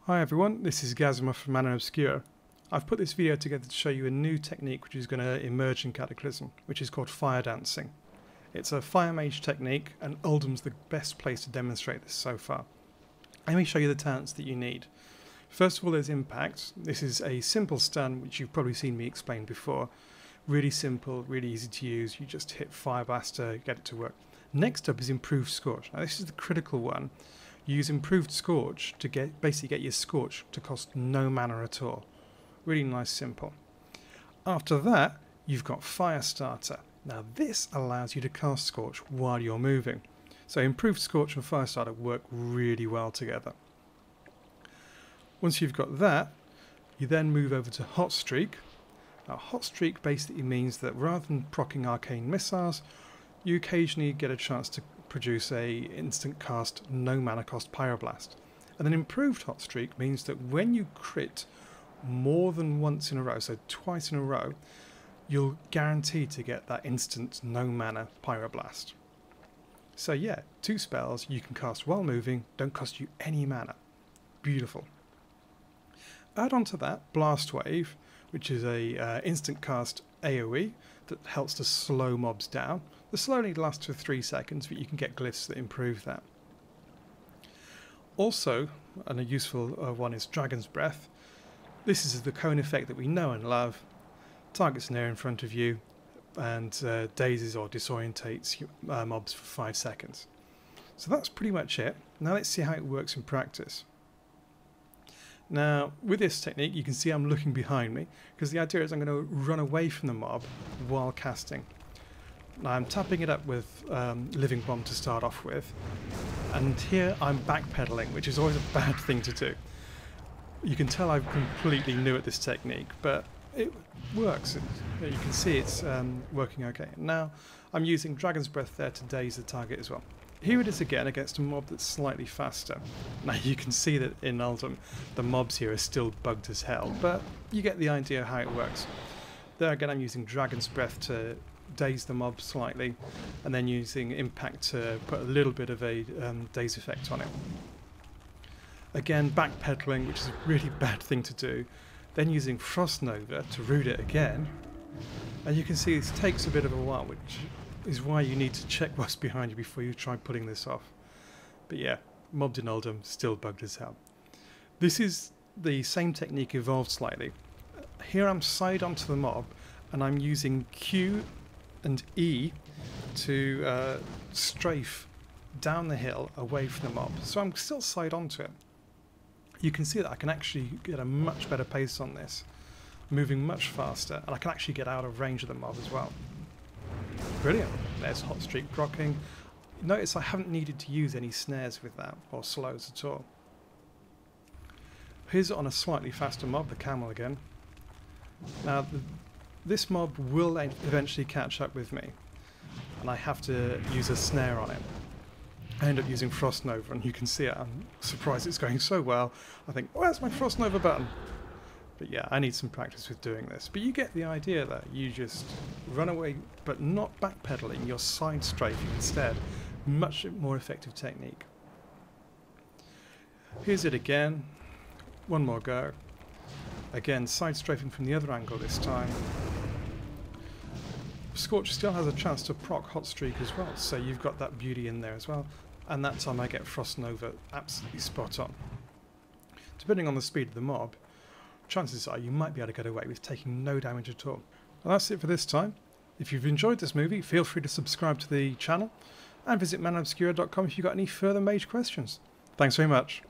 Hi everyone, this is Gazima from Mana Obscura. I've put this video together to show you a new technique which is going to emerge in Cataclysm, which is called Firedancing. It's a Fire Mage technique and Uldum's the best place to demonstrate this so far. Let me show you the talents that you need. First of all, there's Impact. This is a simple stun which you've probably seen me explain before. Really simple, really easy to use. You just hit Fire Blaster, get it to work. Next up is Improved Scorch. Now this is the critical one. Use Improved Scorch to basically get your Scorch to cost no mana at all. Really nice, simple. After that, you've got Firestarter. Now this allows you to cast Scorch while you're moving. So Improved Scorch and Firestarter work really well together. Once you've got that, you then move over to Hot Streak. Now Hot Streak basically means that rather than proccing arcane missiles, you occasionally get a chance to produce a instant cast no mana cost Pyroblast. And then Improved Hot Streak means that when you crit more than once in a row, so twice in a row, you'll guarantee to get that instant no mana Pyroblast. So yeah, 2 spells you can cast while moving, don't cost you any mana. Beautiful. Add on to that Blast Wave, which is a instant cast AoE that helps to slow mobs down. The slow only lasts for 3 seconds, but you can get glyphs that improve that. Also, and a useful one is Dragon's Breath. This is the cone effect that we know and love. Targets an area in front of you and dazes or disorientates mobs for 5 seconds. So that's pretty much it. Now let's see how it works in practice. Now, with this technique, you can see I'm looking behind me, because the idea is I'm going to run away from the mob while casting. Now, I'm tapping it up with Living Bomb to start off with, and here I'm backpedaling, which is always a bad thing to do. You can tell I'm completely new at this technique, but it works. You can see it's working okay. Now, I'm using Dragon's Breath there to daze the target as well. Here it is again against a mob that's slightly faster. Now you can see that in Uldum the mobs here are still bugged as hell, but you get the idea how it works. There again I'm using Dragon's Breath to daze the mob slightly, and then using Impact to put a little bit of a daze effect on it. Again backpedaling, which is a really bad thing to do, then using Frost Nova to root it again, and you can see this takes a bit of a while, which is why you need to check what's behind you before you try putting this off. But yeah, mobs in Uldum still bugged as hell. This is the same technique evolved slightly. Here I'm side onto the mob and I'm using Q and E to strafe down the hill away from the mob. So I'm still side onto it. You can see that I can actually get a much better pace on this, moving much faster, and I can actually get out of range of the mob as well. Brilliant. There's Hot Streak proccing. Notice I haven't needed to use any snares with that, or slows at all. Here's on a slightly faster mob, the camel again. Now this mob will eventually catch up with me, and I have to use a snare on it. I end up using Frost Nova, and you can see it. I'm surprised it's going so well. I think, where's my Frost Nova button? But yeah, I need some practice with doing this. But you get the idea that you just run away, but not backpedaling, you're side strafing instead. Much more effective technique. Here's it again. One more go. Again, side strafing from the other angle this time. Scorch still has a chance to proc Hot Streak as well, so you've got that beauty in there as well. And that time I get Frost Nova absolutely spot on. Depending on the speed of the mob, chances are you might be able to get away with taking no damage at all. Well, that's it for this time. If you've enjoyed this movie, feel free to subscribe to the channel and visit manaobscura.com if you've got any further Mage questions. Thanks very much.